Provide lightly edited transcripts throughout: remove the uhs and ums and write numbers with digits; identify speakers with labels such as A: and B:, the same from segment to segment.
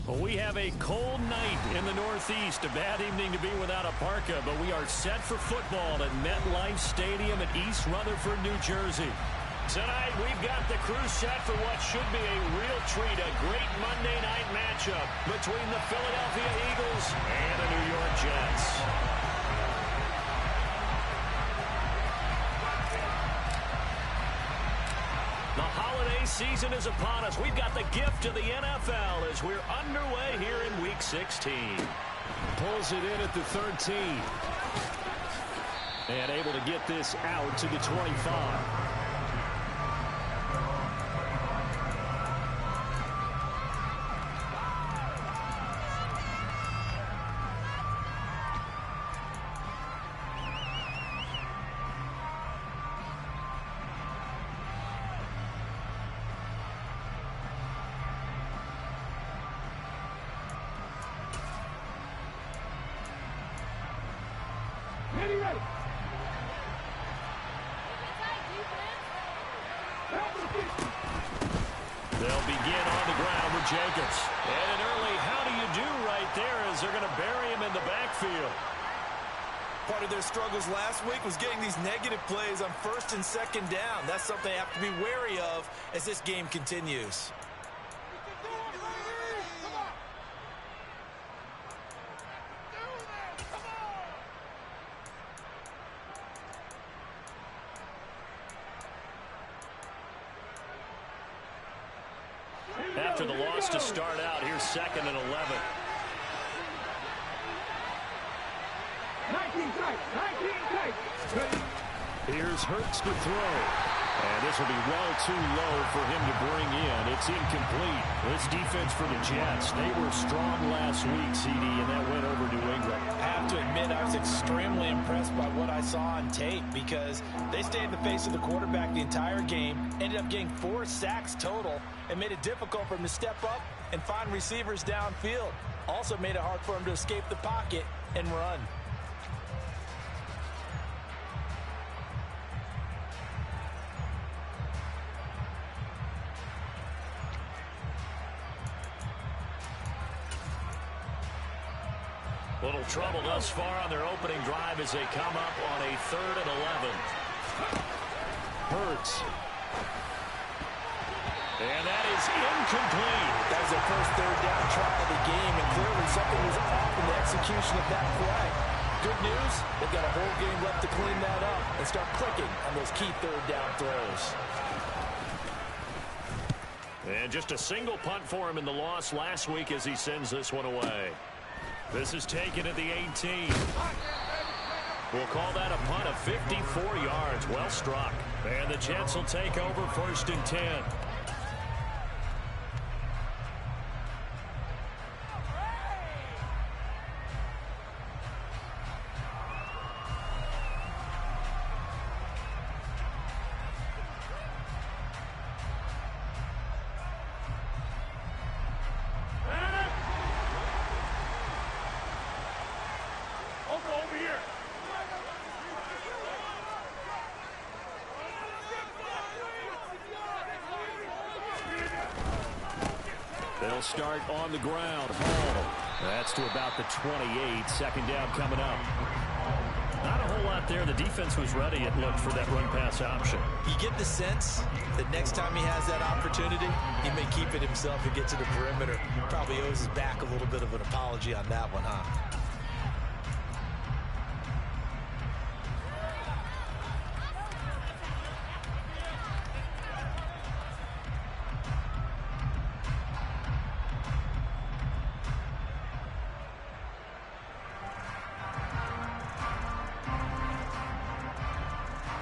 A: Well, we have a cold night in the Northeast. A bad evening to be without a parka, but we are set for football at MetLife Stadium in East Rutherford, New Jersey. Tonight, we've got the crew set for what should be a real treat, a great Monday night matchup between the Philadelphia Eagles and the New York Jets. The holiday season is upon us. We've got the gift of the NFL as we're underway here in Week 16.
B: Pulls it in at the 13.
A: And able to get this out to the 25.
C: They'll begin on the ground with Jacobs.
A: And an early how do you do right there as they're going to bury him in the backfield.
D: Part of their struggles last week was getting these negative plays on first and second down. That's something they have to be wary of as this game continues.
A: After the loss to start out, here's 2nd and 11.
C: 19 tight.
A: Here's Hurts to throw. And this will be well too low for him to bring in. It's incomplete. This defense for the Jets, they were strong last week, CD, and that went over New England.
D: I have to admit, I was extremely impressed by what I saw on tape because they stayed in the face of the quarterback the entire game, ended up getting 4 sacks total, and made it difficult for him to step up and find receivers downfield. Also made it hard for him to escape the pocket and run.
A: Little trouble thus far on their opening drive as they come up on a 3rd and 11.
B: Hurts.
A: And that is incomplete.
D: That was their first 3rd down try of the game, and clearly something was off in the execution of that play. Good news, they've got a whole game left to clean that up and start clicking on those key 3rd down throws.
A: And just a single punt for him in the loss last week as he sends this one away. This is taken at the 18. We'll call that a punt of 54 yards. Well struck. And the Jets will take over 1st and 10. They'll start on the ground. Hall. That's to about the 28. 2nd down coming up. Not a whole lot there. The defense was ready, it looked, for that run-pass option.
D: You get the sense that next time he has that opportunity, he may keep it himself and get to the perimeter. Probably owes his back a little bit of an apology on that one, huh?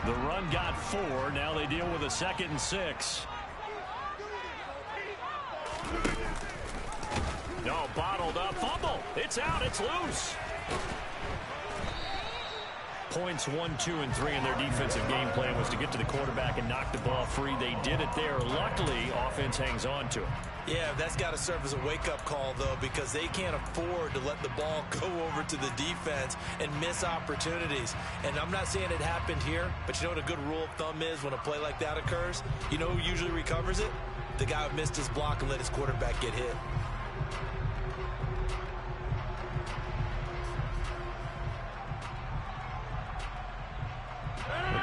A: The run got 4. Now they deal with a 2nd and 6. No, bottled up. Fumble. It's out. It's loose. Points 1, 2, and 3 in their defensive game plan was to get to the quarterback and knock the ball free. They did it there. Luckily, offense hangs on to it.
D: Yeah, that's got to serve as a wake-up call, though, because they can't afford to let the ball go over to the defense and miss opportunities. And I'm not saying it happened here, but you know what a good rule of thumb is when a play like that occurs? You know who usually recovers it? The guy who missed his block and let his quarterback get hit.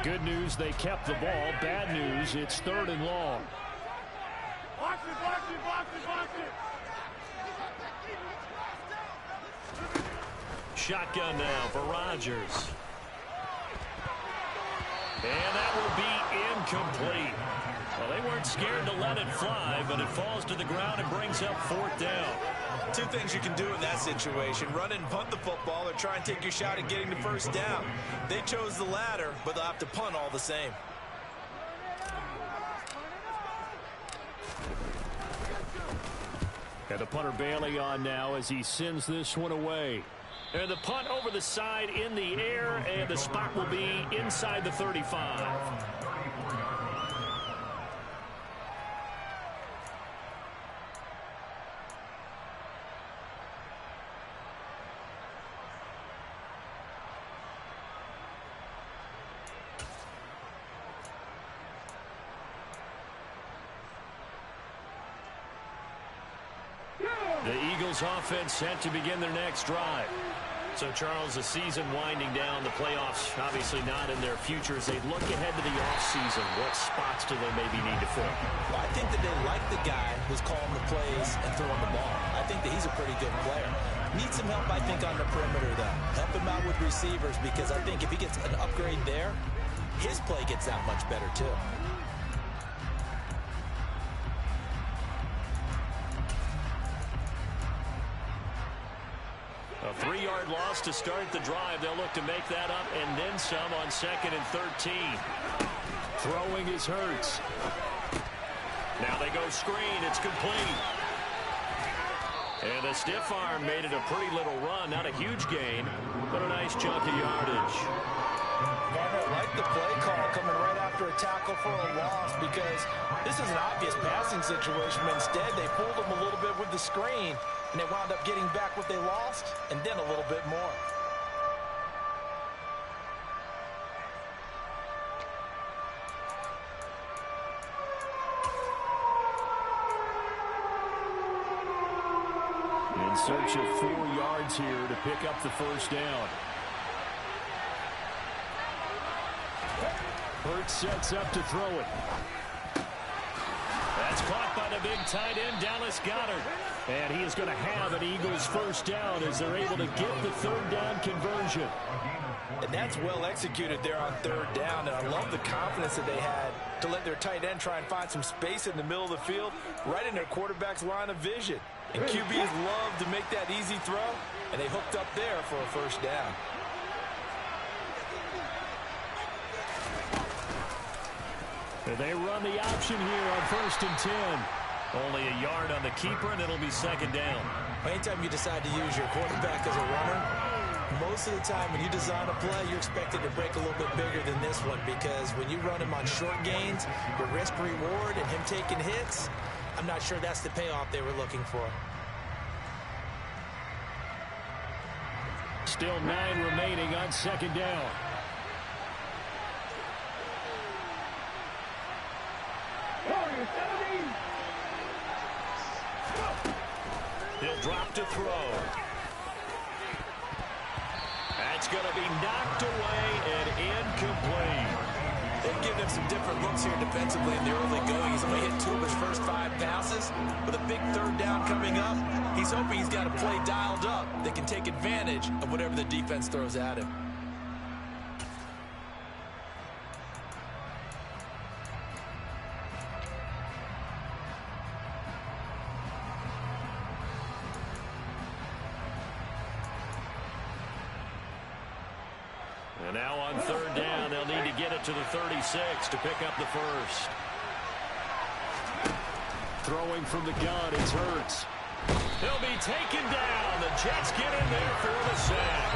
A: Good news, they kept the ball. Bad news, it's 3rd and long.
E: Watch it, watch it, watch it, watch it.
A: Shotgun now for Rodgers. And that will be incomplete. Well, they weren't scared to let it fly, but it falls to the ground and brings up 4th down.
D: Two things you can do in that situation: run and punt the football, or try and take your shot at getting the 1st down. They chose the latter, but they'll have to punt all the same.
A: And the punter Bailey on now as he sends this one away. And the punt over the side in the air, and the spot will be inside the 35. The Eagles offense set to begin their next drive. So, Charles, the season winding down, the playoffs obviously not in their future. As they look ahead to the offseason, what spots do they maybe need to fill?
D: Well, I think that they like the guy who's calling the plays and throwing the ball. I think that he's a pretty good player. Needs some help, I think, on the perimeter, though. Help him out with receivers, because I think if he gets an upgrade there, his play gets that much better, too.
A: A 3-yard loss to start the drive. They'll look to make that up and then some on 2nd and 13.
B: Throwing is Hurts.
A: Now they go screen. It's complete. And the stiff arm made it a pretty little run. Not a huge gain, but a nice chunk of yardage.
D: Garner, I like the play call coming right after a tackle for a loss, because this is an obvious passing situation, but instead they fooled him a little bit with the screen, and they wound up getting back what they lost and then a little bit more.
A: In search of 4 yards here to pick up the 1st down.
B: Hurts sets up to throw it.
A: That's caught by the big tight end, Dallas Goedert. And he is going to have an Eagles 1st down as they're able to get the 3rd down conversion.
D: And that's well executed there on 3rd down, and I love the confidence that they had to let their tight end try and find some space in the middle of the field, right in their quarterback's line of vision. And QBs love to make that easy throw, and they hooked up there for a 1st down.
A: They run the option here on 1st and 10. Only a yard on the keeper, and it'll be 2nd down.
D: Anytime you decide to use your quarterback as a runner, most of the time when you design a play, you're expected to break a little bit bigger than this one, because when you run him on short gains, your risk-reward and him taking hits, I'm not sure that's the payoff they were looking for.
A: Still 9 remaining on 2nd down. He'll drop to throw. That's going to be knocked away and incomplete.
D: They've given him some different looks here defensively in the early going. He's only hit 2 of his first 5 passes. With a big 3rd down coming up, he's hoping he's got a play dialed up that can take advantage of whatever the defense throws at him.
A: And now on 3rd down, they'll need to get it to the 36 to pick up the 1st.
B: Throwing from the gun, it's Hurts.
A: He'll be taken down. The Jets get in there for the sack.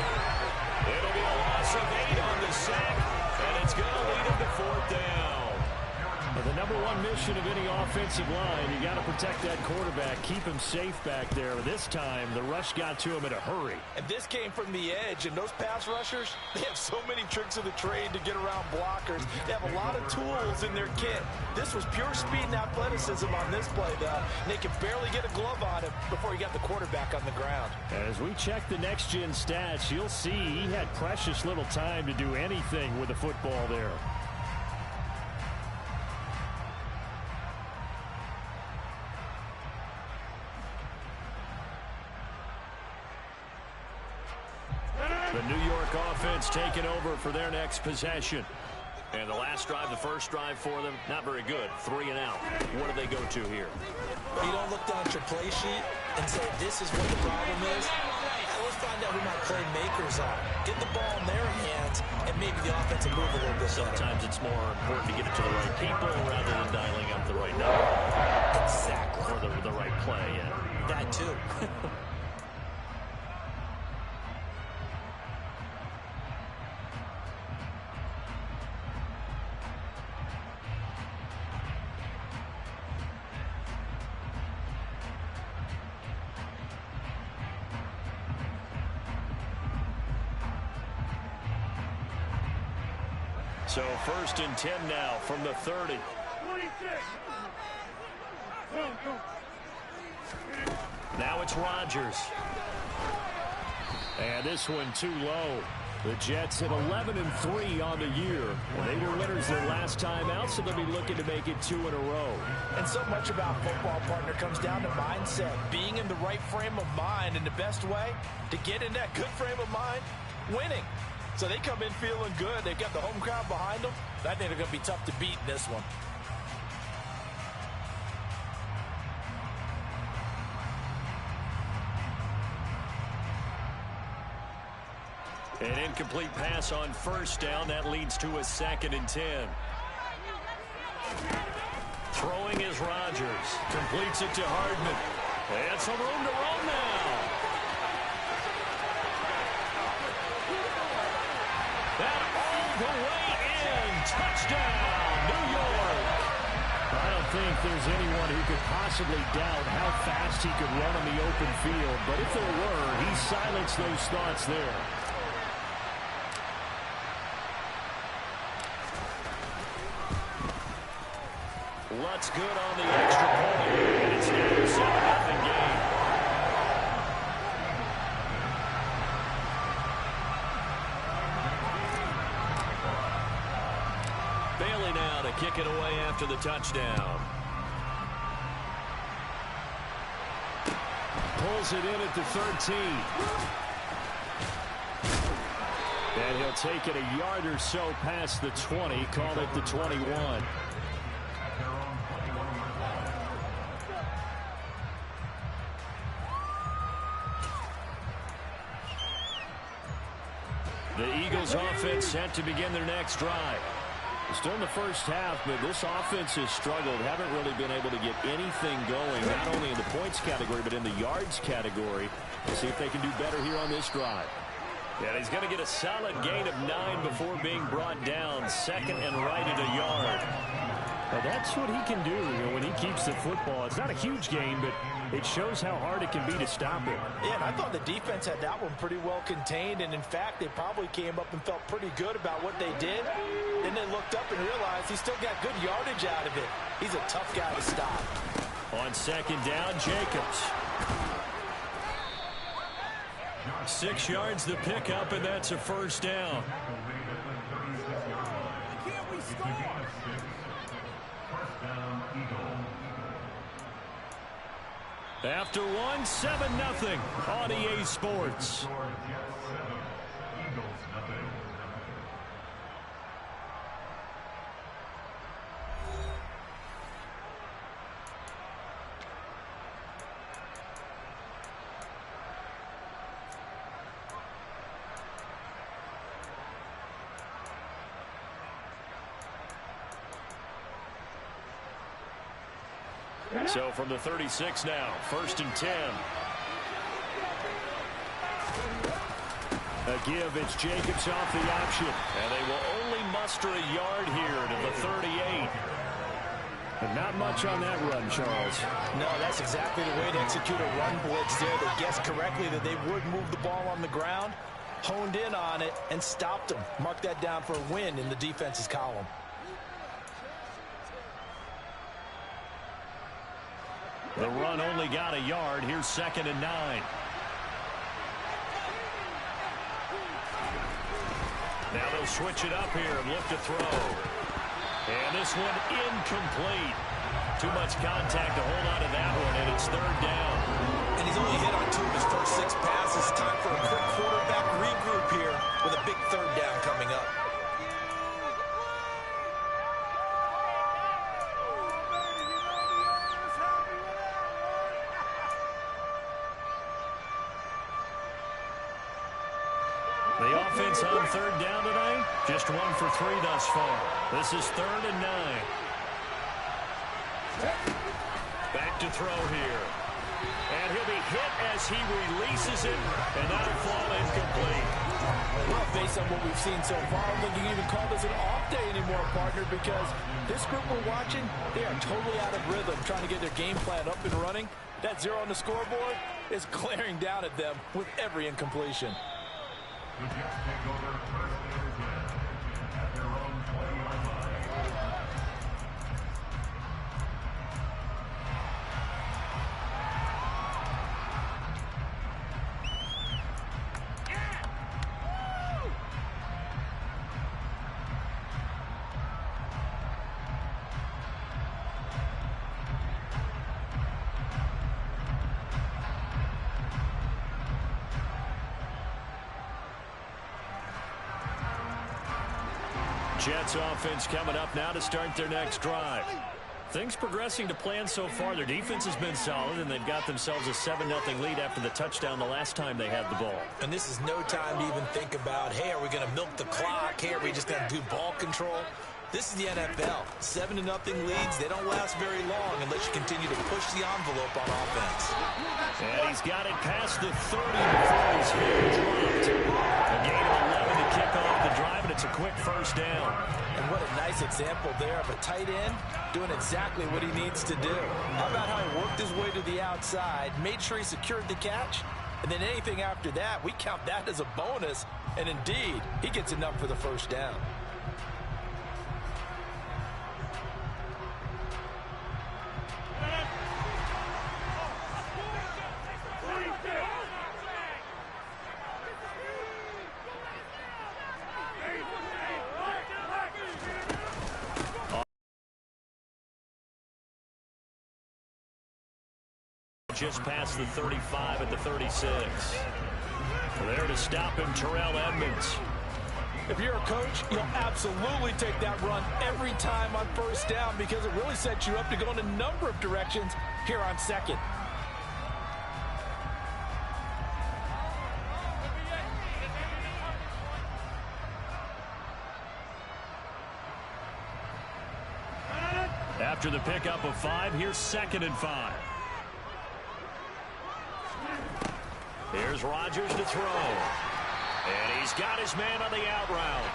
A: It'll be a loss of 8 on the sack, and it's going to lead him to 4th down. Well, the number 1 mission of any offensive line, you got to protect that quarterback, keep him safe back there. This time, the rush got to him in a hurry.
D: And this came from the edge, and those pass rushers, they have so many tricks of the trade to get around blockers. They have a lot of tools in their kit. This was pure speed and athleticism on this play, though. And they could barely get a glove on him before he got the quarterback on the ground.
A: As we check the next-gen stats, you'll see he had precious little time to do anything with the football there. The New York offense taking over for their next possession. And the last drive, the first drive for them, not very good. 3 and out. What do they go to here?
D: You don't look down at your play sheet and say, this is what the problem is. Let's find out who my playmakers are. Get the ball in their hands, and maybe the offense will move a little bit better.
A: Sometimes it's more important to get it to the right people rather than dialing up the right number.
D: Exactly.
A: Or the right play, yeah.
D: That too.
A: So 1st and 10 now from the 30.
E: 26.
A: Now it's Rodgers. And this one too low. The Jets hit 11-3 on the year. And they were winners their last time out, so they'll be looking to make it 2 in a row.
D: And so much about football, partner, comes down to mindset. Being in the right frame of mind, and the best way to get in that good frame of mind, winning. So they come in feeling good. They've got the home crowd behind them. I think they're going to be tough to beat in this one.
A: An incomplete pass on 1st down. That leads to a 2nd and 10. Throwing is Rodgers. Completes it to Hardman. And some room to run now. That all the way in. Touchdown, New York. I don't think there's anyone who could possibly doubt how fast he could run on the open field. But if there were, he silenced those thoughts there. Lutz good on the extra point. And it's now a 7-0 game. Bailey now to kick it away after the touchdown. Pulls it in at the 13. And he'll take it a yard or so past the 20. Call it the 21. The Eagles offense set to begin their next drive. Still in the first half, but this offense has struggled. Haven't really been able to get anything going, not only in the points category, but in the yards category. We'll see if they can do better here on this drive. And he's going to get a solid gain of 9 before being brought down. 2nd and right at a yard. Well, that's what he can do when he keeps the football. It's not a huge gain, but it shows how hard it can be to stop it.
D: Yeah, and I thought the defense had that one pretty well contained, and in fact, they probably came up and felt pretty good about what they did. Then they looked up and realized he still got good yardage out of it. He's a tough guy to stop.
A: On 2nd down, Jacobs. 6 yards the pickup, and that's a 1st down. After one, 7-0 on EA Sports. So from the 36 now, 1st and 10. A give, it's Jacobs off the option. And they will only muster a yard here to the 38. And not much on that run, Charles.
D: No, that's exactly the way to execute a run blitz there. They guessed correctly that they would move the ball on the ground, honed in on it, and stopped them. Mark that down for a win in the defense's column.
A: The run only got a yard. Here's 2nd and 9. Now they'll switch it up here and look to throw. And this one incomplete. Too much contact to hold on to that one, and it's third down.
D: And he's only hit on 2 of his first 6 passes. Time for a quick quarterback regroup here with a big third down coming up.
A: The offense on third down tonight, just 1 for 3 thus far. This is 3rd and 9. Back to throw here. And he'll be hit as he releases it, and that'll fall incomplete.
D: Well, based on what we've seen so far, I don't think you can even call this an off day anymore, partner, because this group we're watching, they are totally out of rhythm, trying to get their game plan up and running. That 0 on the scoreboard is glaring down at them with every incompletion.
A: Jets offense coming up now to start their next drive. Things progressing to plan so far. Their defense has been solid, and they've got themselves a 7-0 lead after the touchdown the last time they had the ball.
D: And this is no time to even think about, hey, are we going to milk the clock? Hey, are we just going to do ball control? This is the NFL. 7-0 leads, they don't last very long unless you continue to push the envelope on offense.
A: And he's got it past the 30 before he's dropped. A gain of 11 to kick off the drive, and it's a quick first down.
D: And what a nice example there of a tight end doing exactly what he needs to do. How about how he worked his way to the outside, made sure he secured the catch, and then anything after that, we count that as a bonus. And indeed, he gets enough for the first down.
A: Just past the 35 at the 36. There to stop him, Terrell Edmunds.
D: If you're a coach, you'll absolutely take that run every time on first down because it really sets you up to go in a number of directions here on second.
A: After the pickup of 5, here's 2nd and 5. Here's Rodgers to throw. And he's got his man on the out route.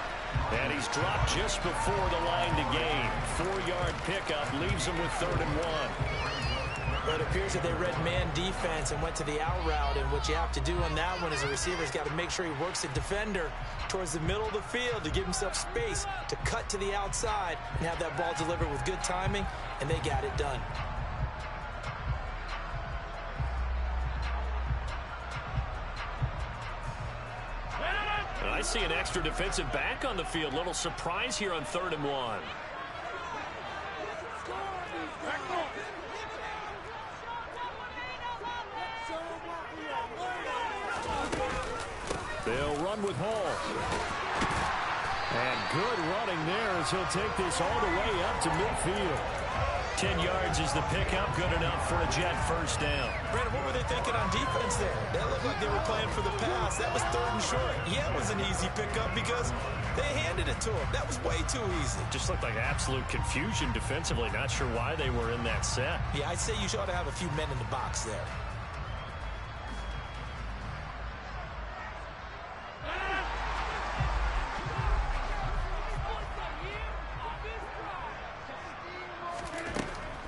A: And he's dropped just before the line to gain. 4-yard pickup leaves him with 3rd and 1.
D: But it appears that they read man defense and went to the out route. And what you have to do on that one is a receiver's got to make sure he works the defender towards the middle of the field to give himself space to cut to the outside and have that ball delivered with good timing. And they got it done.
A: I see an extra defensive back on the field. Little surprise here on 3rd and 1. They'll run with Hall. And good running there as he'll take this all the way up to midfield. 10 yards is the pickup, good enough for a Jet first down.
D: Brandon, what were they thinking on defense there? That looked like they were playing for the pass. That was 3rd and short. Yeah, it was an easy pickup because they handed it to him. That was way too easy.
A: Just looked like absolute confusion defensively. Not sure why they were in that set.
D: Yeah, I'd say you ought to have a few men in the box there.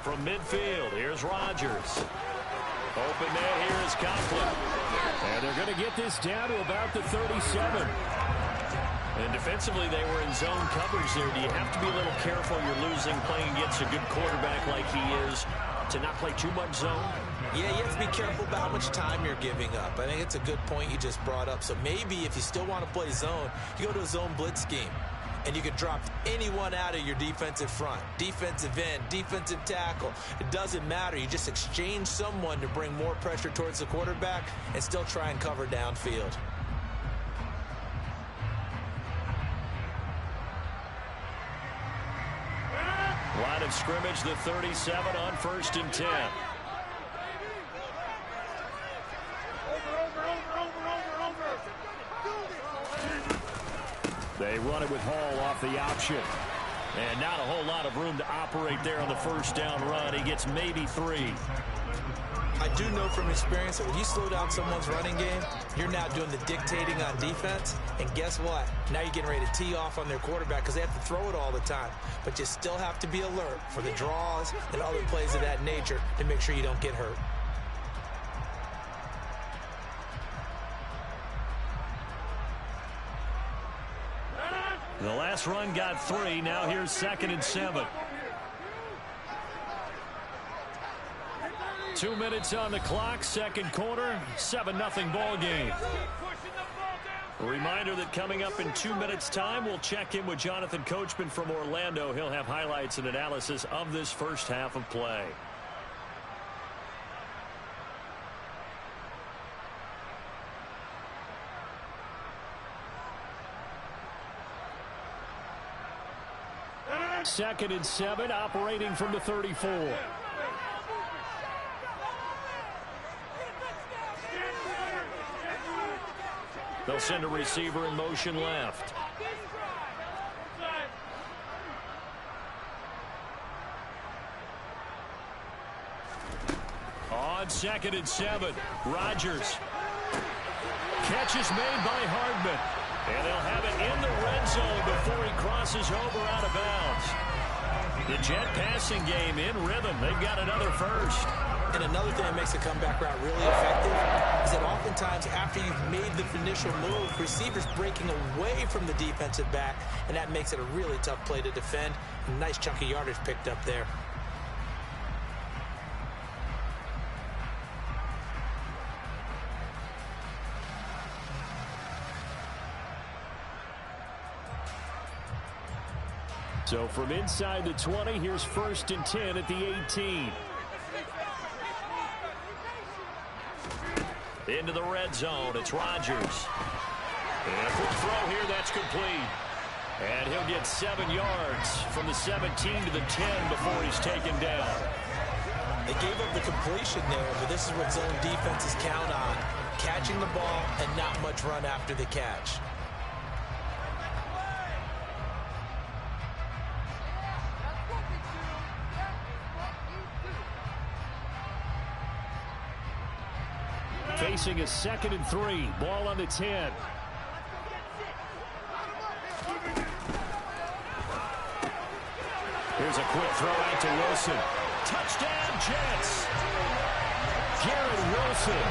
A: From midfield, here's Rodgers. Open net here is Conklin. And they're going to get this down to about the 37. And defensively, they were in zone coverage there. Do you have to be a little careful? You're losing, playing against a good quarterback like he is, to not play too much zone?
D: Yeah, you have to be careful about how much time you're giving up. I think it's a good point you just brought up. So maybe if you still want to play zone, you go to a zone blitz scheme. and you can drop anyone out of your defensive front. Defensive end, defensive tackle. It doesn't matter. You just exchange someone to bring more pressure towards the quarterback and still try and cover downfield.
A: Line of scrimmage, the 37 on 1st and 10. They run it with Hall off the option. And not a whole lot of room to operate there on the first down run. He gets maybe 3.
D: I do know from experience that when you slow down someone's running game, you're now doing the dictating on defense. And guess what? Now you're getting ready to tee off on their quarterback because they have to throw it all the time. But you still have to be alert for the draws and other plays of that nature to make sure you don't get hurt.
A: The last run got 3. Now here's 2nd and 7. 2 minutes on the clock, second quarter, 7-0 ball game. A reminder that coming up in 2 minutes' time, we'll check in with Jonathan Coachman from Orlando. He'll have highlights and analysis of this first half of play. Second and 7, operating from the 34. They'll send a receiver in motion left. On 2nd and 7, Rodgers. Catch is made by Hardman. And they'll have it in the red zone before he crosses over out of bounds. The Jet passing game in rhythm. They've got another first.
D: And another thing that makes the comeback route really effective is that oftentimes after you've made the initial move, receivers breaking away from the defensive back, and that makes it a really tough play to defend. A nice chunk of yardage picked up there.
A: So from inside the 20, here's 1st and 10 at the 18. Into the red zone, it's Rodgers. And a quick throw here, that's complete. And he'll get 7 yards from the 17 to the 10 before he's taken down.
D: They gave up the completion there, but this is what zone defenses count on. Catching the ball and not much run after the catch.
A: Facing a 2nd and 3. Ball on the 10. Here's a quick throw out to Wilson. Touchdown, Jets. Garrett Wilson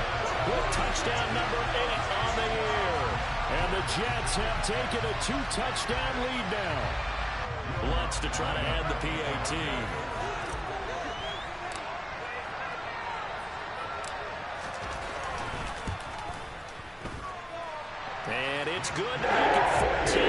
A: with touchdown number 8 on the year. And the Jets have taken a 2-touchdown lead now. Lutz to try to add the PAT. And it's good to make it 14-0.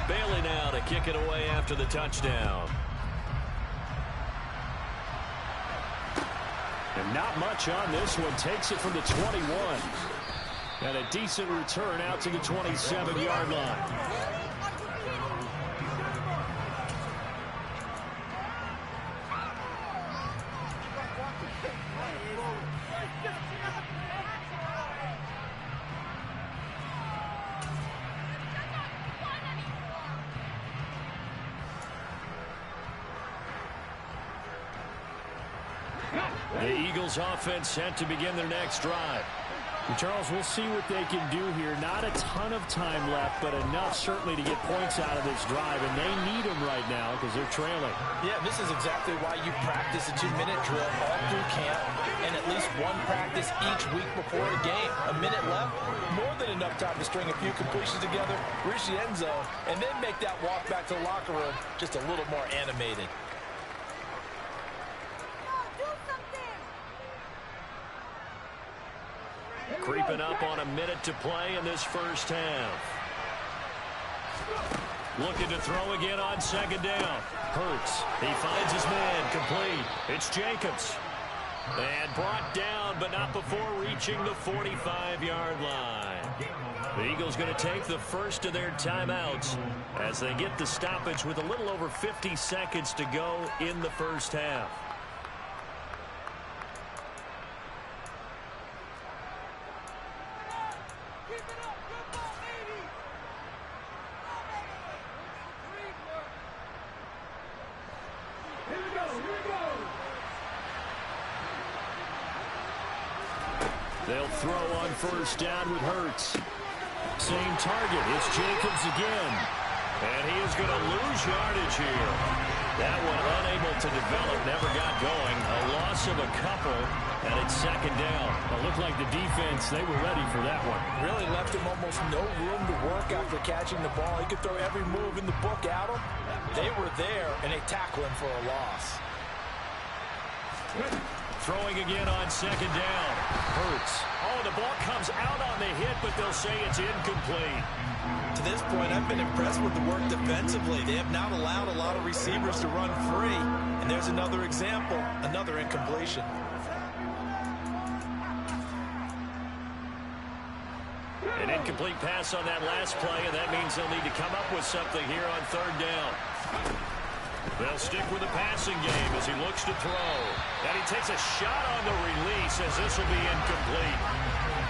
A: Bailey now to kick it away after the touchdown. And not much on this one. Takes it from the 21. And a decent return out to the 27-yard line. The Eagles offense set to begin their next drive.
B: And Charles, we'll see what they can do here. Not a ton of time left, but enough certainly to get points out of this drive, and they need them right now because they're trailing.
D: Yeah, this is exactly why you practice a 2-minute drill all through camp and at least one practice each week before a game. A minute left, more than enough time to string a few completions together, reach the end zone, and then make that walk back to the locker room just a little more animated.
A: Creeping up on a minute to play in this first half. Looking to throw again on second down. Hurts. He finds his man. Complete. It's Jacobs. And brought down, but not before reaching the 45-yard line. The Eagles going to take the first of their timeouts as they get the stoppage with a little over 50 seconds to go in the first half. They'll throw on first down with Hurts. Same target. It's Jacobs again. And he is going to lose yardage here. That one unable to develop, never got going. A loss of a couple, and it's second down.
B: It looked like the defense, they were ready for that one.
D: Really left him almost no room to work after catching the ball. He could throw every move in the book at him. They were there, and they tackle him for a loss.
A: Throwing again on second down. Hurts. Oh, the ball comes out on the hit, but they'll say it's incomplete.
D: To this point, I've been impressed with the work defensively. They have not allowed a lot of receivers to run free. And there's another example, another incompletion.
A: An incomplete pass on that last play, and that means they'll need to come up with something here on third down. They'll stick with the passing game as he looks to throw. And he takes a shot on the release as this will be incomplete.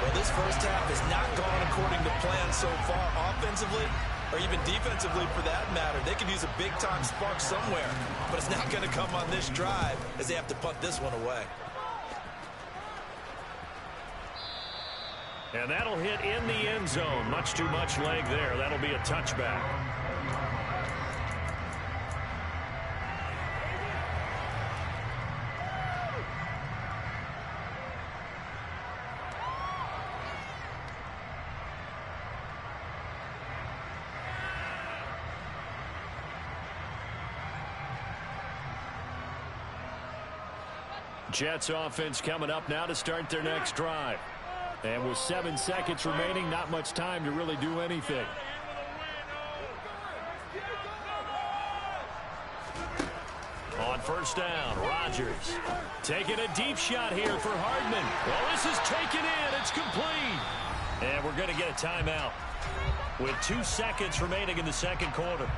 D: Well, this first half has not gone according to plan so far offensively or even defensively for that matter. They could use a big-time spark somewhere, but it's not going to come on this drive as they have to punt this one away.
A: And that'll hit in the end zone. Much too much leg there. That'll be a touchback. Jets offense coming up now to start their next drive.
B: And with 7 seconds remaining, not much time to really do anything.
A: On first down, Rodgers taking a deep shot here for Hardman. Well, this is taken in. It's complete. And we're going to get a timeout with 2 seconds remaining in the second quarter.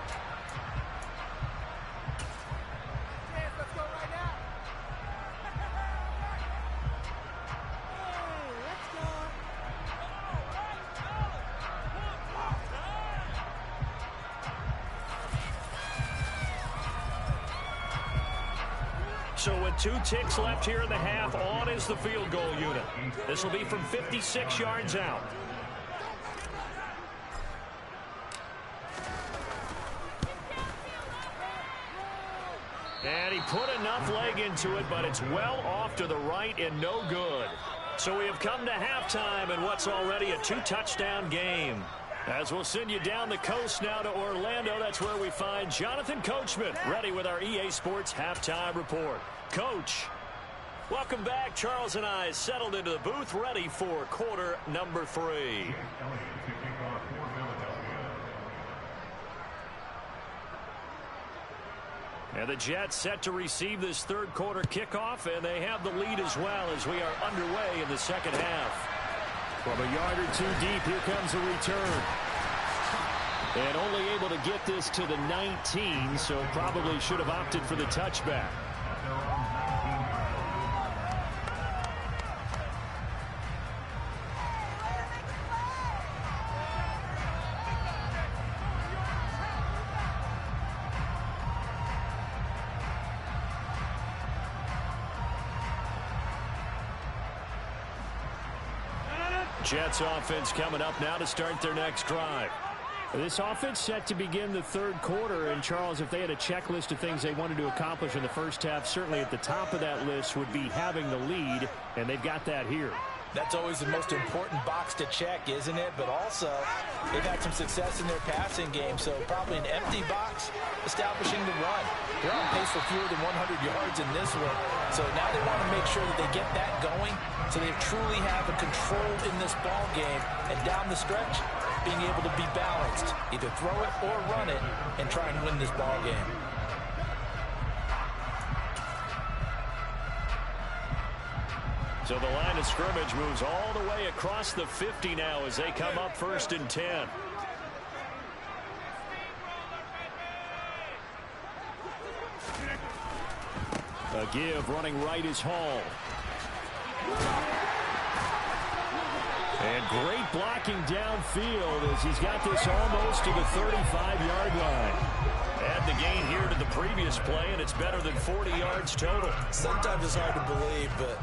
A: So with 2 ticks left here in the half, on is the field goal unit. This will be from 56 yards out. And he put enough leg into it, but it's well off to the right and no good. So we have come to halftime in what's already a 2-touchdown game. As we'll send you down the coast now to Orlando, that's where we find Jonathan Coachman ready with our EA Sports Halftime Report. Coach, welcome back. Charles and I settled into the booth ready for quarter number 3. And the Jets set to receive this third quarter kickoff, and they have the lead as well as we are underway in the second half.
B: From a yard or 2 deep, here comes a return. And only able to get this to the 19, so probably should have opted for the touchback.
A: Jets offense coming up now to start their next drive.
B: This offense set to begin the third quarter, and Charles, if they had a checklist of things they wanted to accomplish in the first half, certainly at the top of that list would be having the lead, and they've got that here.
D: That's always the most important box to check, isn't it? But also, they've had some success in their passing game, so probably an empty box establishing the run. They're on pace for fewer than 100 yards in this one, so now they want to make sure that they get that going So they truly have a control in this ball game. And down the stretch, being able to be balanced. Either throw it or run it and try and win this ball game.
A: So the line of scrimmage moves all the way across the 50 now as they come up 1st and 10. A give running right is Hall. And great blocking downfield as he's got this almost to the 35-yard line. Add the gain here to the previous play, and it's better than 40 yards total.
D: Sometimes it's hard to believe, but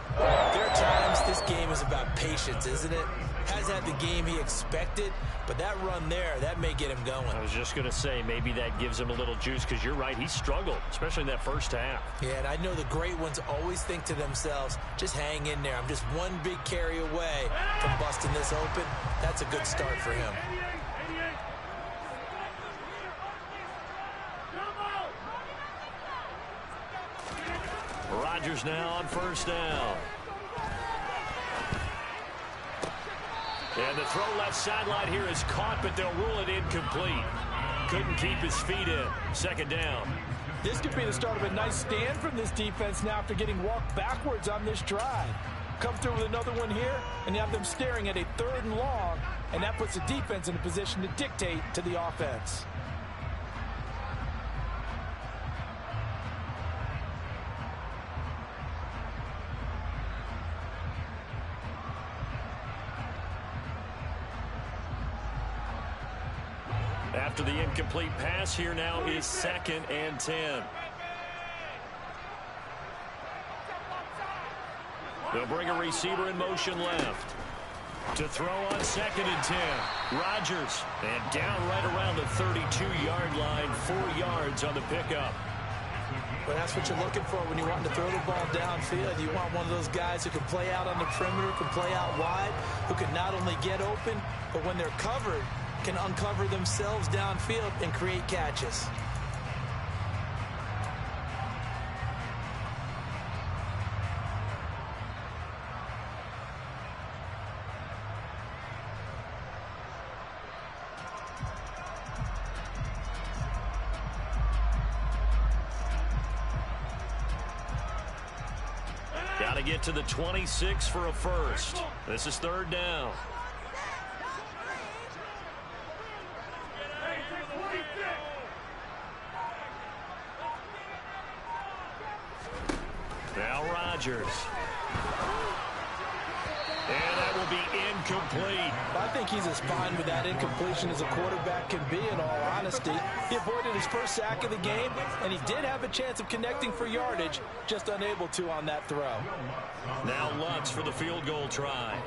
D: there are times this game is about patience, isn't it? Has had the game he expected, but that run there, that may get him going.
A: I was just going to say, maybe that gives him a little juice, because you're right, he struggled, especially in that first half.
D: Yeah, and I know the great ones always think to themselves, just hang in there. I'm just one big carry away from busting this open. That's a good start for him.
A: Rodgers now on 1st down. And the throw left sideline here is caught, but they'll rule it incomplete. Couldn't keep his feet in. 2nd down.
D: This could be the start of a nice stand from this defense now after getting walked backwards on this drive. Come through with another one here, and you have them staring at a 3rd and long, and that puts the defense in a position to dictate to the offense.
A: After the incomplete pass, here now is 2nd and 10. They'll bring a receiver in motion left. To throw on 2nd and 10. Rodgers. And down right around the 32-yard line. 4 yards on the pickup.
D: Well, that's what you're looking for when you want to throw the ball downfield. You want one of those guys who can play out on the perimeter, can play out wide, who can not only get open, but when they're covered, can uncover themselves downfield and create catches.
A: Got to get to the 26 for a first. This is 3rd down. Now Rodgers. And that will be incomplete.
D: I think he's as fine with that incompletion as a quarterback can be, in all honesty. He avoided his first sack of the game, and he did have a chance of connecting for yardage, just unable to on that throw.
A: Now Lutz for the field goal try.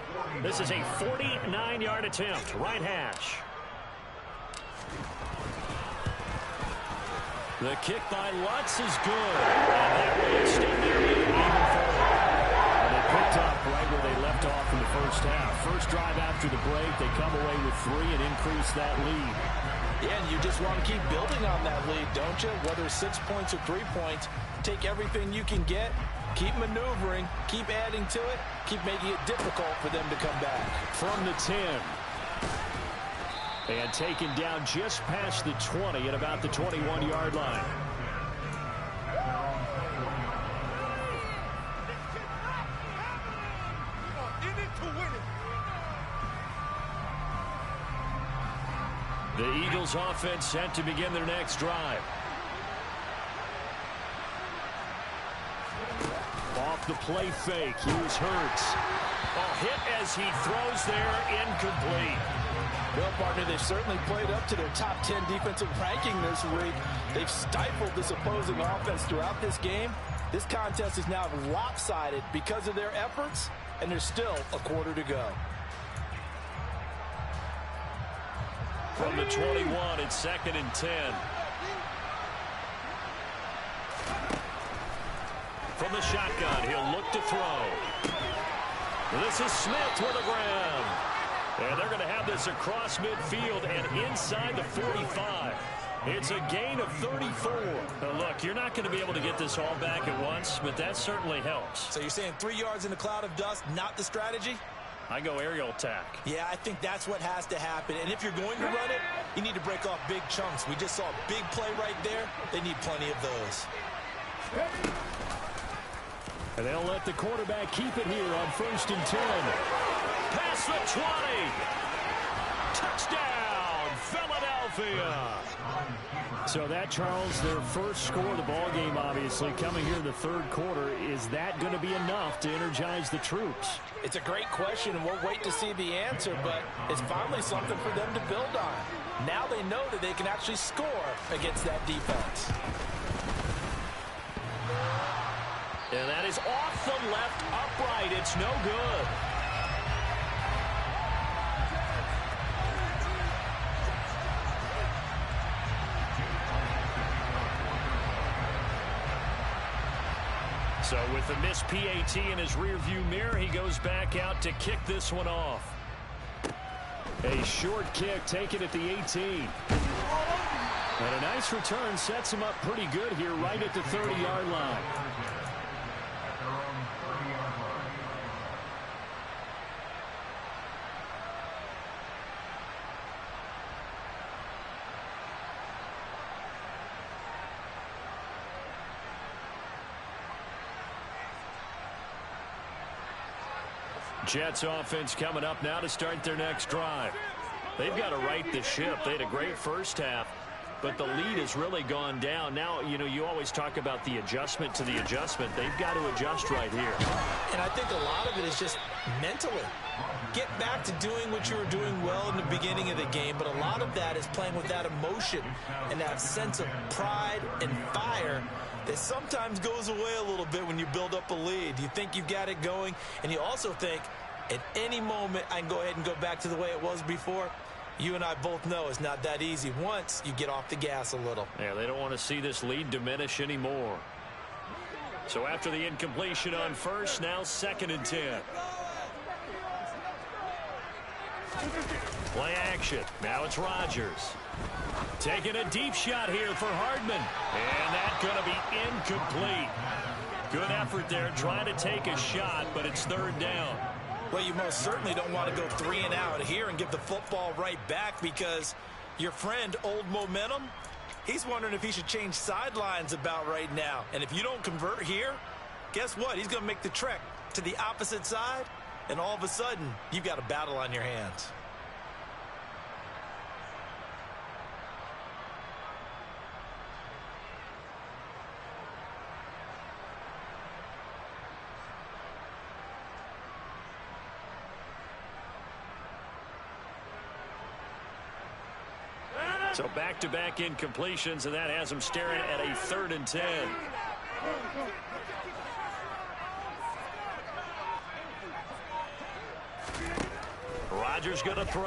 B: This is a 49-yard attempt, right hash.
A: The kick by Lutz is good. And that will extend their lead even further.
B: And they picked up right where they left off in the first half. First drive after the break, they come away with 3 and increase that lead.
D: Yeah, and you just want to keep building on that lead, don't you? Whether it's 6 points or 3 points, take everything you can get, keep maneuvering, keep adding to it, keep making it difficult for them to come back.
B: From the 10. And taken down just past the 20 at about the 21-yard line.
A: The Eagles offense set to begin their next drive.
B: Off the play fake, here's Hurts.
A: A hit as he throws there, incomplete.
D: Well, partner, they've certainly played up to their top 10 defensive ranking this week. They've stifled this opposing offense throughout this game. This contest is now lopsided because of their efforts, and there's still a quarter to go.
A: From the 21, it's 2nd and 10. From the shotgun, he'll look to throw. This is Smith with the ground. And they're going to have this across midfield and inside the 45. It's a gain of 34. Now look, you're not going to be able to get this all back at once, but that certainly helps.
D: So you're saying 3 yards in a cloud of dust, not the strategy?
A: I go aerial attack.
D: Yeah, I think that's what has to happen. And if you're going to run it, you need to break off big chunks. We just saw a big play right there. They need plenty of those.
B: And they'll let the quarterback keep it here on 1st and 10.
A: Past the 20. Touchdown, Philadelphia.
B: So that, Charles, their first score of the ball game, obviously, coming here in the 3rd quarter. Is that going to be enough to energize the troops?
D: It's a great question, and we'll wait to see the answer, but it's finally something for them to build on. Now they know that they can actually score against that defense.
A: And that is off the left upright. It's no good. So with the missed PAT in his rearview mirror, he goes back out to kick this one off.
B: A short kick taken at the 18. And a nice return sets him up pretty good here right at the 30-yard line.
A: Jets offense coming up now to start their next drive. They've got to right the ship. They had a great first half, but the lead has really gone down. Now, you know, you always talk about the adjustment to the adjustment. They've got to adjust right here.
D: And I think a lot of it is just mentally. Get back to doing what you were doing well in the beginning of the game, but a lot of that is playing with that emotion and that sense of pride and fire that sometimes goes away a little bit when you build up a lead. You think you've got it going, and you also think at any moment I can go ahead and go back to the way it was before. You and I both know it's not that easy once you get off the gas a little.
A: Yeah, they don't want to see this lead diminish anymore. So after the incompletion on first, now 2nd and 10. Play action. Now it's Rodgers. Taking a deep shot here for Hardman. And that's going to be incomplete. Good effort there trying to take a shot, but it's 3rd down.
D: Well, you most certainly don't want to go 3 and out here and give the football right back because your friend, Old Momentum, he's wondering if he should change sidelines about right now. And if you don't convert here, guess what? He's going to make the trek to the opposite side, and all of a sudden, you've got a battle on your hands.
A: So back-to-back incompletions, and that has him staring at a 3rd and 10. Rodgers going to throw.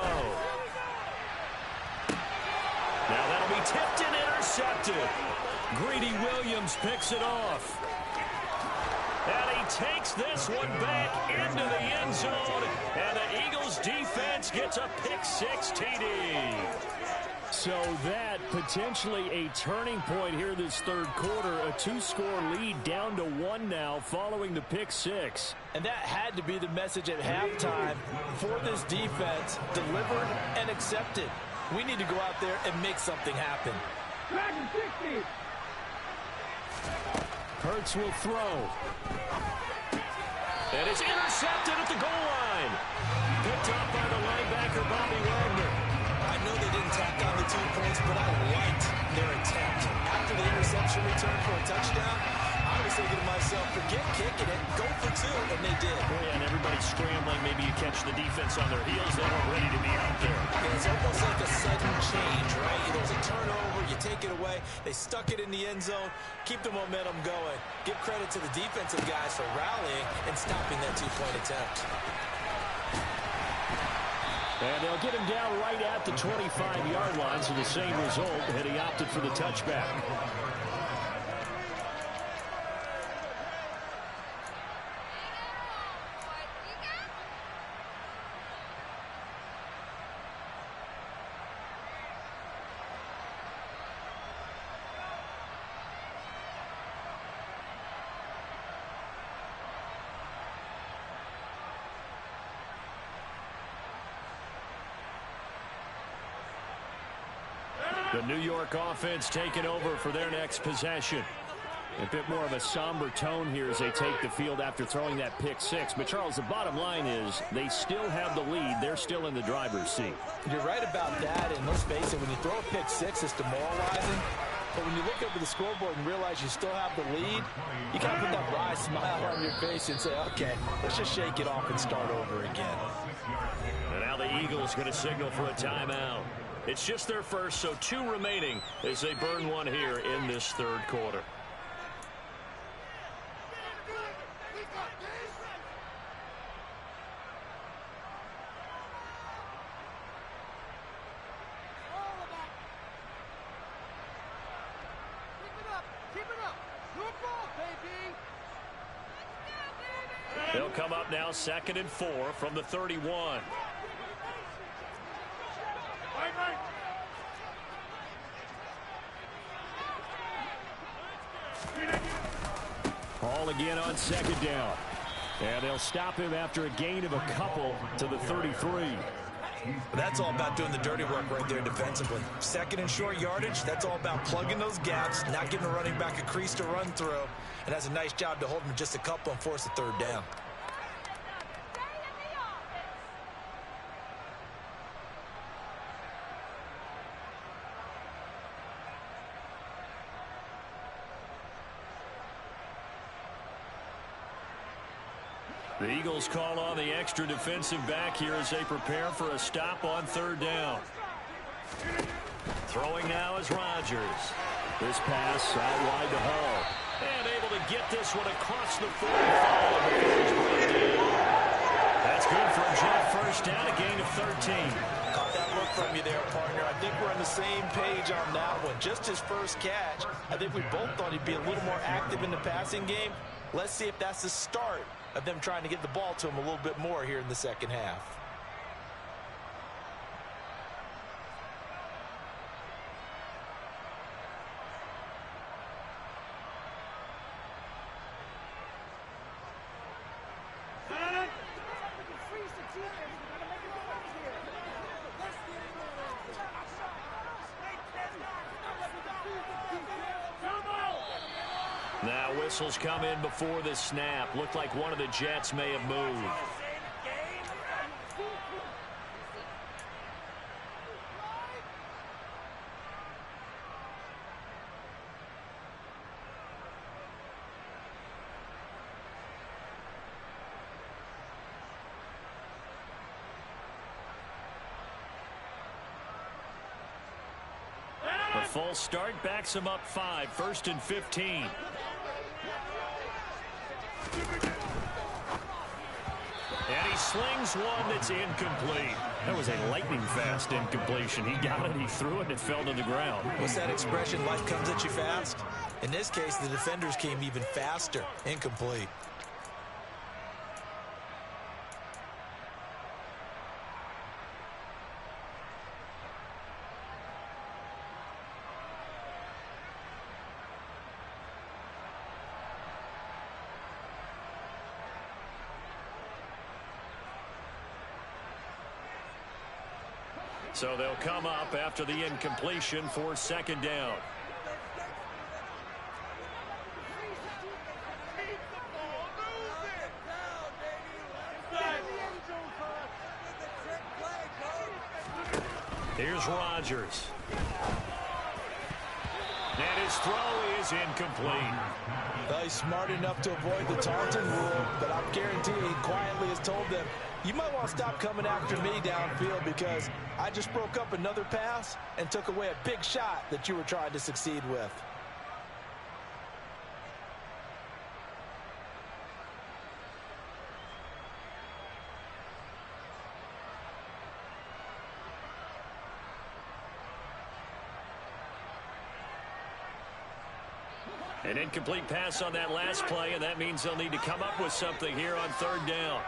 A: Now that'll be tipped and intercepted. Greedy Williams picks it off. And he takes this one back into the end zone. And the Eagles defense gets a pick-6 TD.
B: So that potentially a turning point here this 3rd quarter. A 2-score lead down to 1 now following the pick-6.
D: And that had to be the message at halftime for this defense. Delivered and accepted. We need to go out there and make something happen.
B: Hurts will throw.
A: And it's intercepted at the goal line. Picked up by the linebacker, Bobby Wagner.
D: I know they didn't tack on the 2 points, but I liked their attempt. After the interception return for a touchdown, I was thinking to myself, forget kicking it, go for 2, and they did.
A: Yeah, and everybody's scrambling. Maybe you catch the defense on their heels. They weren't ready to be out there.
D: Yeah, it's almost like a sudden change, right? There's a turnover, you take it away. They stuck it in the end zone. Keep the momentum going. Give credit to the defensive guys for rallying and stopping that 2-point attempt.
B: And they'll get him down right at the 25-yard line, so the same result, had he opted for the touchback.
A: The New York offense taking over for their next possession. A bit more of a somber tone here as they take the field after throwing that pick six. But, Charles, the bottom line is they still have the lead. They're still in the driver's seat.
D: You're right about that, and let's face it, when you throw a pick six, it's demoralizing. But when you look up at the scoreboard and realize you still have the lead, you got to put that wry smile on your face and say, okay, let's just shake it off and start over again.
A: And now the Eagles going to signal for a timeout. It's just their first, so 2 remaining as they burn one here in this third quarter. They'll come up now 2nd and 4 from the 31. Hall again on 2nd down. And they'll stop him after a gain of a couple to the 33.
D: That's all about doing the dirty work right there defensively. 2nd and short yardage, that's all about plugging those gaps, not giving a running back a crease to run through, and that's a nice job to hold him just a couple and force a 3rd down.
A: The Eagles call on the extra defensive back here as they prepare for a stop on 3rd down. Throwing now is Rodgers. This pass out wide to Hall. And able to get this one across the 45. That's good for a jet first down, a gain of 13.
D: Caught that look from you there, partner. I think we're on the same page on that one. Just his first catch. I think we both thought he'd be a little more active in the passing game. Let's see if that's the start of them trying to get the ball to him a little bit more here in the second half.
A: Now whistles come in before the snap. Looked like one of the Jets may have moved. The full start backs him up 5, 1st and 15. And he slings one that's incomplete. That was a lightning-fast incompletion. He got it, he threw it, and it fell to the ground.
D: What's that expression, life comes at you fast? In this case, the defenders came even faster. Incomplete.
A: So they'll come up after the incompletion for 2nd down. Here's Rodgers. And his throw is incomplete.
D: Well, he's smart enough to avoid the taunting rule, but I guarantee he quietly has told them, you might want to stop coming after me downfield because I just broke up another pass and took away a big shot that you were trying to succeed with.
A: An incomplete pass on that last play, and that means they'll need to come up with something here on 3rd down.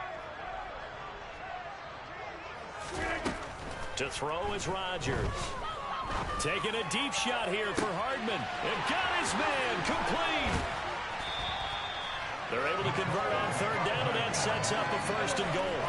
A: To throw is Rodgers. Taking a deep shot here for Hardman. And got his man complete. They're able to convert on 3rd down, and that sets up a 1st and goal.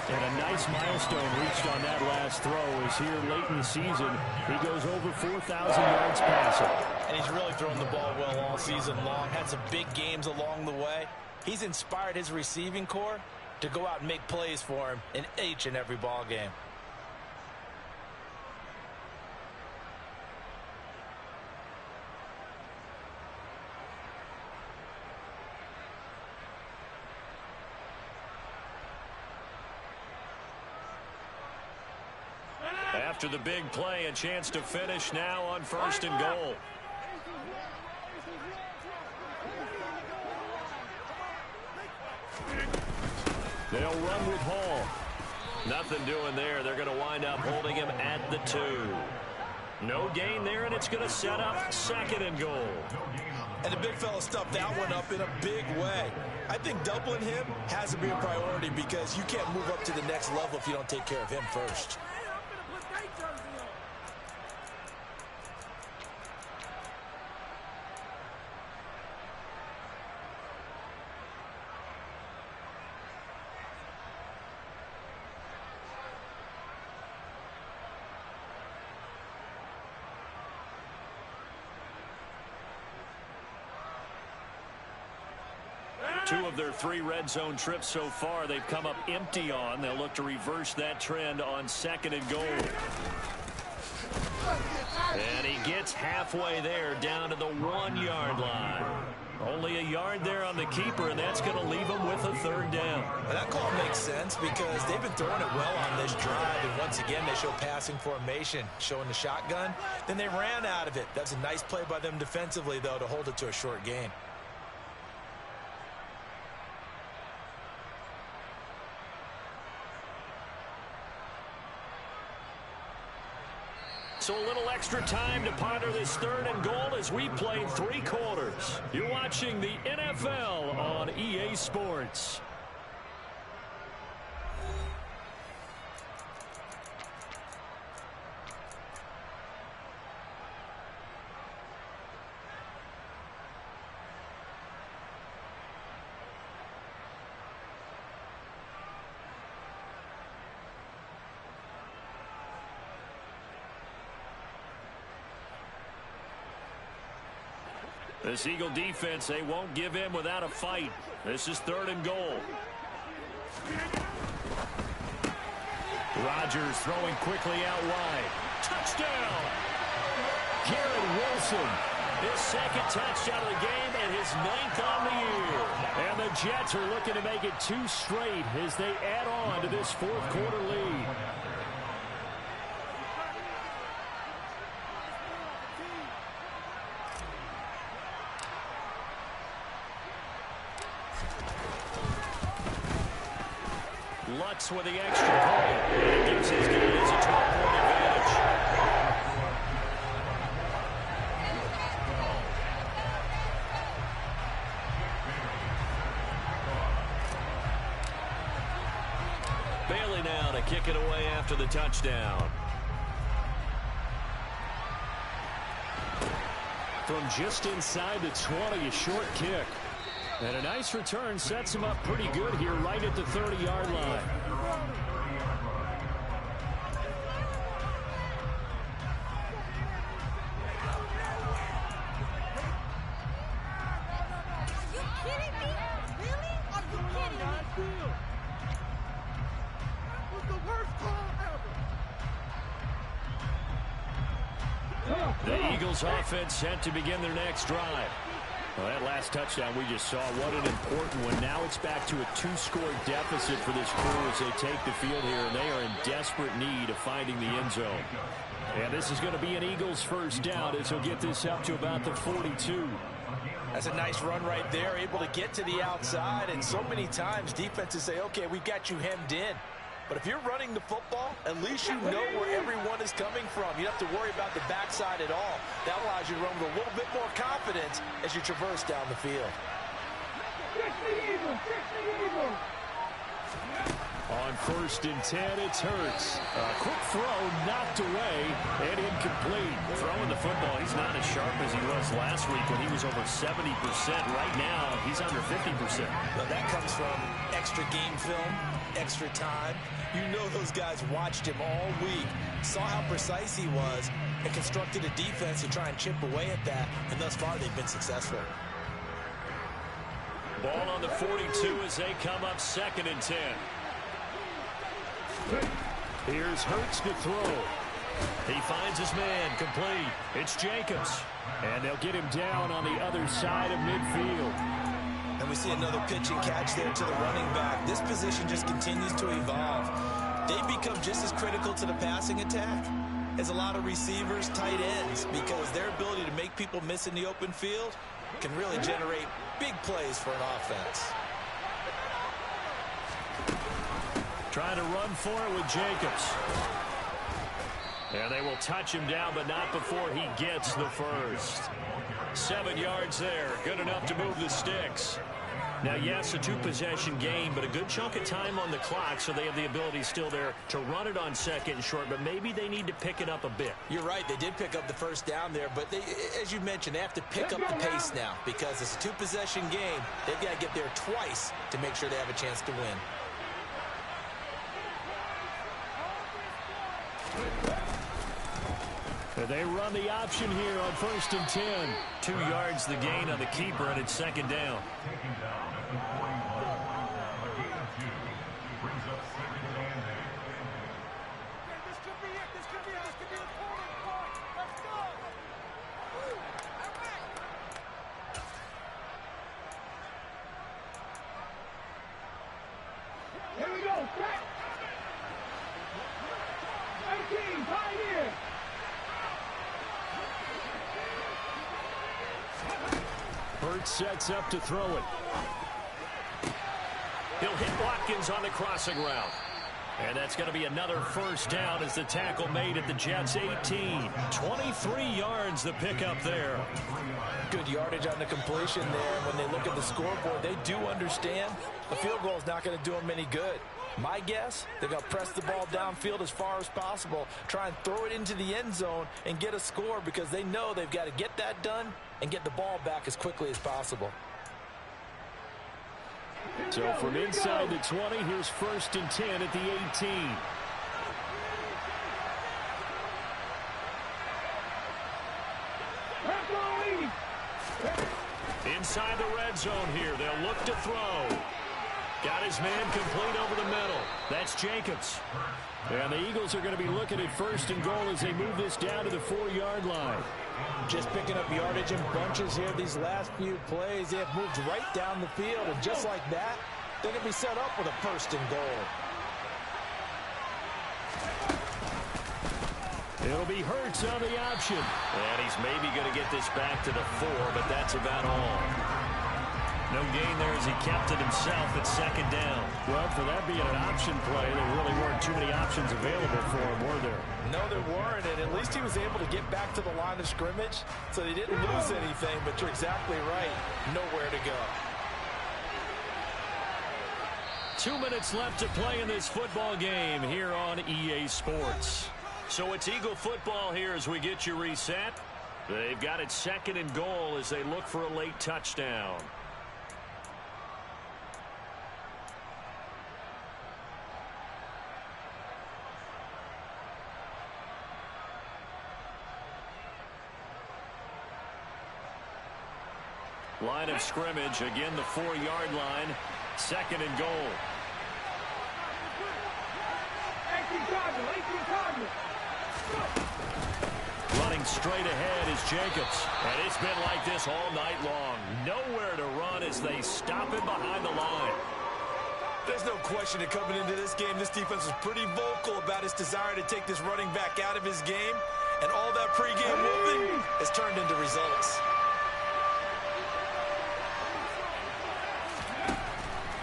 B: And a nice milestone reached on that last throw as here late in the season, he goes over 4,000 yards passing.
D: And he's really thrown the ball well all season long. Had some big games along the way. He's inspired his receiving corps to go out and make plays for him in each and every ball game.
A: After the big play, a chance to finish now on 1st and goal. They'll run with Hall. Nothing doing there. They're going to wind up holding him at the 2. No gain there, and it's going to set up 2nd and goal.
D: And the big fella stuffed that one up in a big way. I think doubling him has to be a priority because you can't move up to the next level if you don't take care of him first.
A: Two of their 3 red zone trips so far, they've come up empty on. They'll look to reverse that trend on 2nd and goal. And he gets halfway there down to the 1-yard line. Only a yard there on the keeper, and that's going to leave him with a 3rd down.
D: And that call makes sense because they've been throwing it well on this drive. And once again, they show passing formation, showing the shotgun. Then they ran out of it. That's a nice play by them defensively, though, to hold it to a short gain.
A: So a little extra time to ponder this 3rd and goal as we played 3 quarters. You're watching the NFL on EA Sports. This Eagle defense, they won't give in without a fight. This is 3rd and goal. Rodgers throwing quickly out wide. Touchdown! Garrett Wilson, his 2nd touchdown of the game and his 9th on the year. And the Jets are looking to make it 2 straight as they add on to this 4th quarter lead. Lutz with the extra point. It gives his guys a 12-point advantage. Bailey now to kick it away after the touchdown. From just inside the 20, a short kick. And a nice return sets him up pretty good here right at the 30-yard line. The Eagles offense set to begin their next drive. Well, that last touchdown we just saw, what an important one. Now it's back to a 2-score deficit for this crew as they take the field here, and they are in desperate need of finding the end zone. And this is going to be an Eagles 1st down as he'll get this up to about the 42.
D: That's a nice run right there, able to get to the outside, and so many times defenses say, okay, we've got you hemmed in. But if you're running the football, at least you know where everyone is coming from. You don't have to worry about the backside at all. That allows you to run with a little bit more confidence as you traverse down the field.
A: On 1st and 10, it's Hurts. A quick throw knocked away and incomplete. Throwing the football, he's not as sharp as he was last week when he was over 70%. Right now, he's under 50%.
D: Well, that comes from extra game film, extra time. You know those guys watched him all week, saw how precise he was, and constructed a defense to try and chip away at that, and thus far they've been successful.
A: Ball on the 42 as they come up 2nd and 10.
B: Here's Hurts to throw.
A: He finds his man, complete. It's Jacobs.
B: And they'll get him down on the other side of midfield.
D: And we see another pitch and catch there to the running back. This position just continues to evolve. They become just as critical to the passing attack as a lot of receivers, tight ends, because their ability to make people miss in the open field can really generate big plays for an offense.
A: Trying to run for it with Jacobs. And they will touch him down, but not before he gets the first. 7 yards there. Good enough to move the sticks. Now, yes, a 2-possession game, but a good chunk of time on the clock, so they have the ability still there to run it on 2nd and short, but maybe they need to pick it up a bit.
D: You're right. They did pick up the first down there, but they, as you mentioned, they have to pick up the pace now because it's a 2-possession game. They've got to get there twice to make sure they have a chance to win.
B: They run the option here on 1st and 10.
A: 2 yards the gain on the keeper, and it's 2nd down.
E: This could be it. This could be the turning point. Let's go. Here we go. Back. 18, pioneer.
B: Hurts sets up to throw it.
A: He'll hit Watkins on the crossing route. And that's going to be another first down as the tackle made at the Jets' 18. 23 yards the pickup there.
D: Good yardage on the completion there. When they look at the scoreboard, they do understand a field goal is not going to do them any good. My guess, they're going to press the ball downfield as far as possible, try and throw it into the end zone and get a score because they know they've got to get that done and get the ball back as quickly as possible.
B: So from inside the 20, here's 1st and 10 at the 18.
A: Inside the red zone here. They'll look to throw. Got his man complete over the middle. That's Jacobs.
B: And the Eagles are going to be looking at 1st and goal as they move this down to the 4-yard line.
D: Just picking up yardage in bunches here these last few plays. They have moved right down the field, and just like that, they're going to be set up with a 1st and goal.
B: It'll be Hurts on the option.
A: And he's maybe going to get this back to the 4, but that's about all. No gain there as he kept it himself at 2nd down.
B: Well, for that being an option play, there really weren't too many options available for him, were there?
D: No, there weren't, and at least he was able to get back to the line of scrimmage, so they didn't lose anything, but you're exactly right. Nowhere to go.
A: 2 minutes left to play in this football game here on EA Sports. So it's Eagle football here as we get you reset. They've got it 2nd and goal as they look for a late touchdown. Line of scrimmage, again the 4-yard line, 2nd and goal.
E: 18 target.
A: Running straight ahead is Jacobs. And it's been like this all night long. Nowhere to run as they stop him behind the line.
D: There's no question that coming into this game, this defense was pretty vocal about its desire to take this running back out of his game. And all that pregame whooping has turned into results.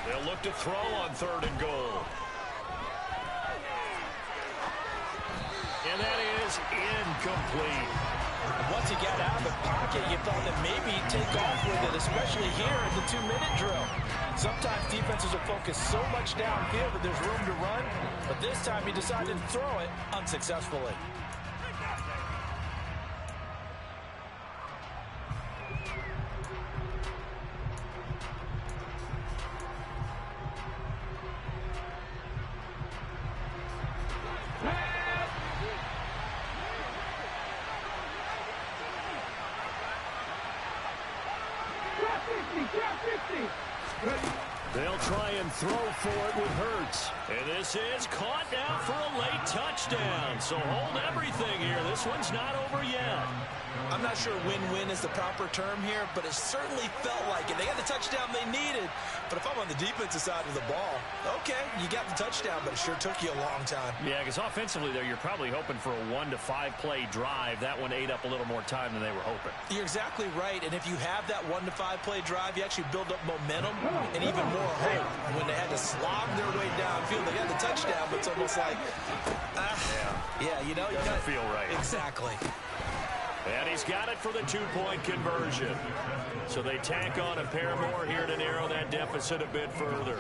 A: They'll look to throw on 3rd and goal. And that is incomplete.
D: Once he got out of the pocket, you thought that maybe he'd take off with it, especially here in the 2-minute drill. Sometimes defenses are focused so much downfield that there's room to run, but this time he decided to throw it unsuccessfully.
B: throw for it with Hurts.
A: And this is caught now for a late touchdown. So hold everything here. This one's not over yet.
D: I'm not sure win-win is the proper term here, but it certainly felt like it. They got the touchdown they needed. But if I'm on the defensive side of the ball, okay, you got the touchdown, but it sure took you a long time.
B: Yeah, because offensively, there, you're probably hoping for a 1 to 5 play drive. That one ate up a little more time than they were hoping.
D: You're exactly right. And if you have that 1 to 5 play drive, you actually build up momentum and even more hope. When they had to slog their way downfield, they got the touchdown, but it's almost like, yeah, you know,
B: doesn't feel right.
D: Exactly.
A: And he's got it for the 2-point conversion. So they tack on a pair more here to narrow that deficit a bit further.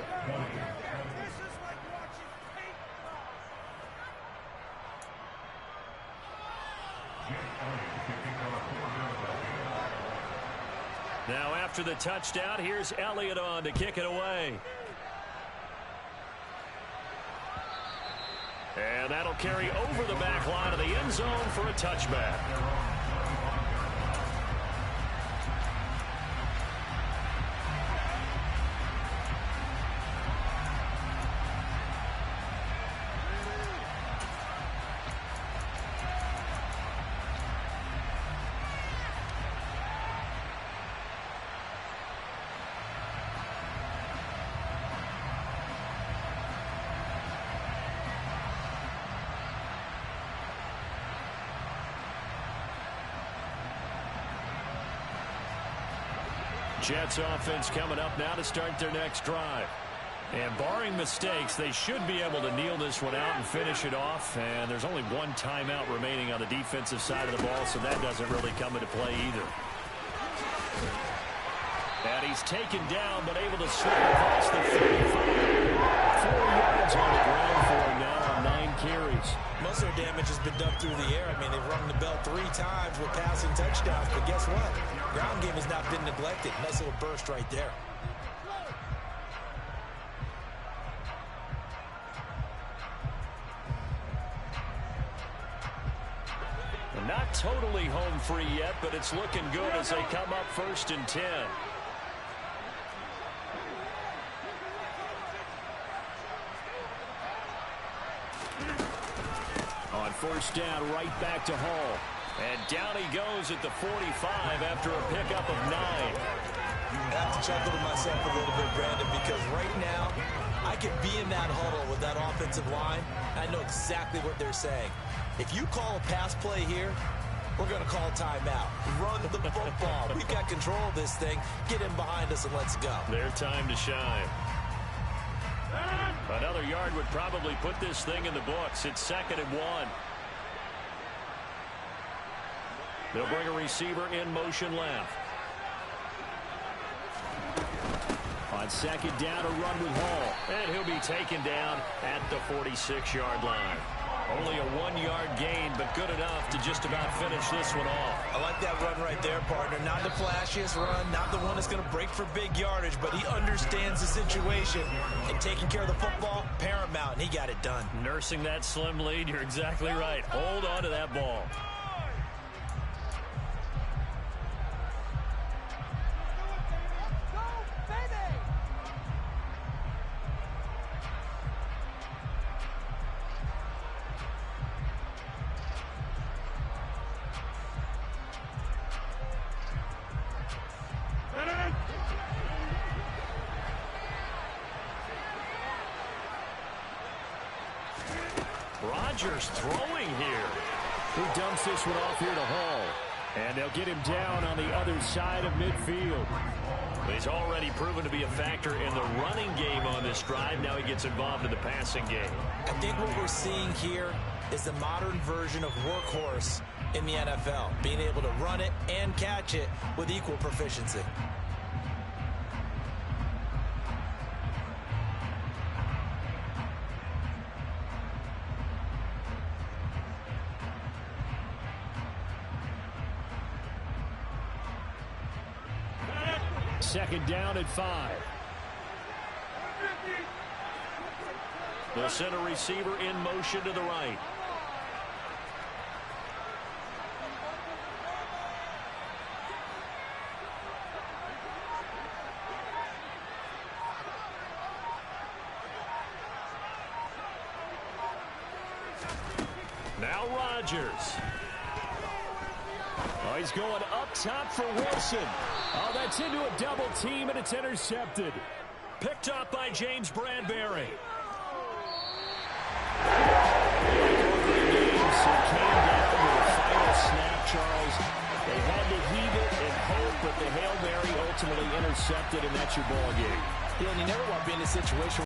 A: Now after the touchdown, here's Elliott on to kick it away. And that'll carry over the back line of the end zone for a touchback. Jets offense coming up now to start their next drive. And barring mistakes, they should be able to kneel this one out and finish it off. And there's only one timeout remaining on the defensive side of the ball, so that doesn't really come into play either. And he's taken down, but able to slip across the 35. 4 yards on the ground for him now on 9 carries.
D: Most of their damage has been done through the air. I mean, they've rung the bell 3 times with passing touchdowns, but guess what? Ground game has not been neglected. Nice little burst right there.
A: Not totally home free yet, but it's looking good as they come up 1st and 10. On 1st down, right back to Hall. And down he goes at the 45 after a pickup of 9.
D: I have to chuckle to myself a little bit, Brandon, because right now I could be in that huddle with that offensive line. I know exactly what they're saying. If you call a pass play here, we're going to call a timeout. Run the football. We've got control of this thing. Get in behind us and let's go.
A: Their time to shine. Another yard would probably put this thing in the books. It's 2nd and 1. They'll bring a receiver in motion left. On 2nd down, a run with Hall. And he'll be taken down at the 46-yard line. Only a 1-yard gain, but good enough to just about finish this one off.
D: I like that run right there, partner. Not the flashiest run, not the one that's going to break for big yardage, but he understands the situation. And taking care of the football, paramount, and he got it done.
A: Nursing that slim lead, you're exactly right. Hold on to that ball. Rodgers throwing here.
B: He dumps this one off here to Hall. And they'll get him down on the other side of midfield.
A: He's already proven to be a factor in the running game on this drive. Now he gets involved in the passing game.
D: I think what we're seeing here is the modern version of workhorse in the NFL. Being able to run it and catch it with equal proficiency.
B: Second down at 5.
A: They'll send a receiver in motion to the right. Now Rodgers. Oh, he's going up top for Wilson. Oh, that's into a double team, and it's intercepted. Picked up by James Bradbury. It came down to the final snap, Charles. They had to heave it and hope, but the Hail Mary ultimately intercepted, and that's your ball game.
D: Yeah, and you never want to be in a situation